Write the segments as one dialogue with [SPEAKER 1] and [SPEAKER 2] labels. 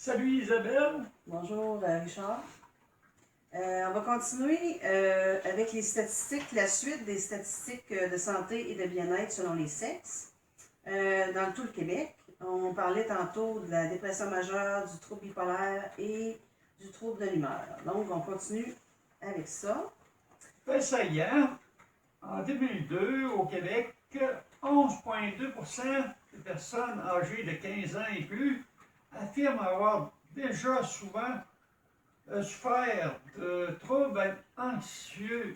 [SPEAKER 1] Salut Isabelle.
[SPEAKER 2] Bonjour Richard. On va continuer avec les statistiques, la suite des statistiques de santé et de bien-être selon les sexes. Dans tout le Québec, on parlait tantôt de la dépression majeure, du trouble bipolaire et du trouble de l'humeur. Donc, on continue avec ça.
[SPEAKER 1] Fait ça hier, en 2002, au Québec, 11,2% des personnes âgées de 15 ans et plus affirment avoir déjà souvent souffert de troubles anxieux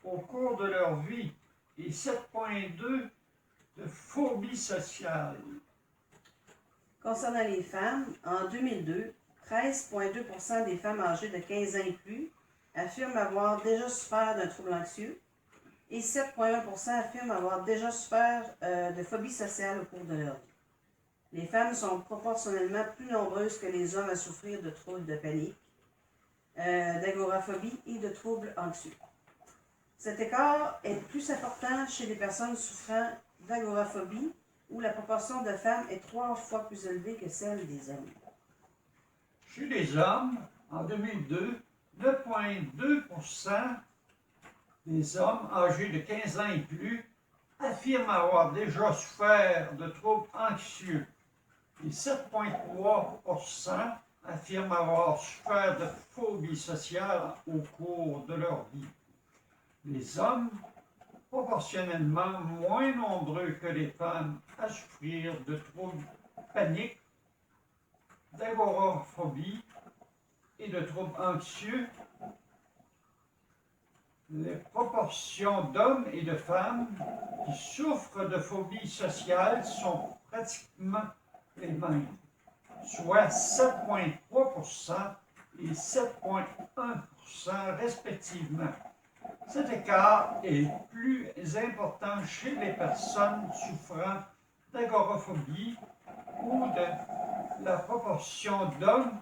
[SPEAKER 1] au cours de leur vie et 7,2% de phobie sociale.
[SPEAKER 2] Concernant les femmes, en 2002, 13,2% des femmes âgées de 15 ans et plus affirment avoir déjà souffert d'un trouble anxieux et 7,1% affirment avoir déjà souffert de phobie sociale au cours de leur vie. Les femmes sont proportionnellement plus nombreuses que les hommes à souffrir de troubles de panique, d'agoraphobie et de troubles anxieux. Cet écart est plus important chez les personnes souffrant d'agoraphobie, où la proportion de femmes est 3 fois plus élevée que celle des hommes.
[SPEAKER 1] Chez les hommes, en 2002, 9,2% des hommes âgés de 15 ans et plus affirment avoir déjà souffert de troubles anxieux et 7,3% affirment avoir souffert de phobie sociale au cours de leur vie. Les hommes, proportionnellement moins nombreux que les femmes à souffrir de troubles paniques, d'agoraphobie et de troubles anxieux. Les proportions d'hommes et de femmes qui souffrent de phobie sociale sont pratiquement les mêmes, soit 7,3% et 7,1% respectivement. Cet écart est plus important chez les personnes souffrant d'agoraphobie où la proportion d'hommes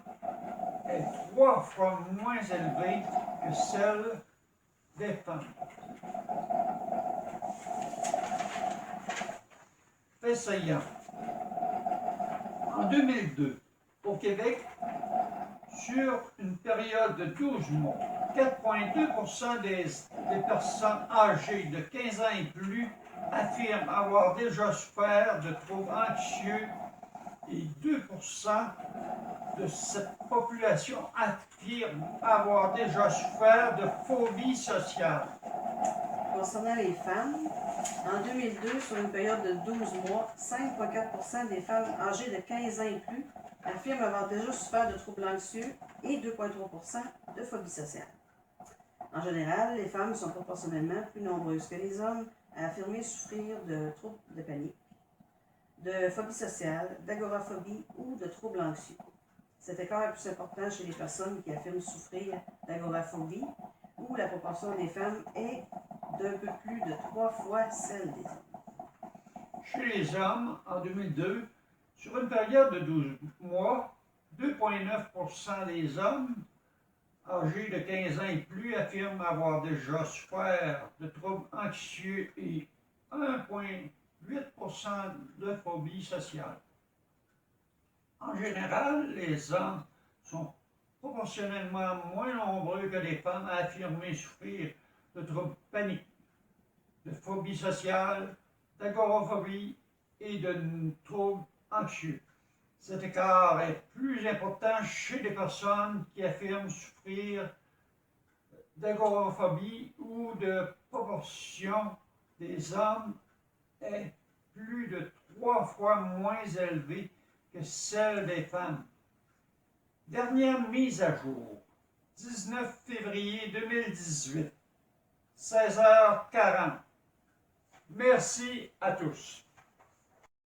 [SPEAKER 1] est 3 fois moins élevée que celle des femmes. Fait saillant. En 2002, au Québec, sur une période de 12 mois, 4,2% des personnes âgées de 15 ans et plus affirment avoir déjà souffert de troubles anxieux et 2% de cette population affirme avoir déjà souffert de phobie sociale.
[SPEAKER 2] Concernant les femmes, en 2002, sur une période de 12 mois, 5,4% des femmes âgées de 15 ans et plus affirment avoir déjà souffert de troubles anxieux et 2,3% de phobie sociale. En général, les femmes sont proportionnellement plus nombreuses que les hommes à affirmer souffrir de troubles de panique, de phobie sociale, d'agoraphobie ou de troubles anxieux. Cet écart est plus important chez les personnes qui affirment souffrir d'agoraphobie, où la proportion des femmes est d'un peu plus de 3 fois celle des hommes.
[SPEAKER 1] Chez les hommes, en 2002, sur une période de 12 mois, 2,9% des hommes âgés de 15 ans et plus affirment avoir déjà souffert de troubles anxieux et 1,8% de phobie sociale. En général, les hommes sont proportionnellement moins nombreux que les femmes à affirmer souffrir de troubles paniques, de phobie sociale, d'agoraphobie et de troubles anxieux. Cet écart est plus important chez les personnes qui affirment souffrir d'agoraphobie où de proportion des hommes est plus de 3 fois moins élevée que celle des femmes. Dernière mise à jour, 19 février 2018, 16h40. Merci à tous.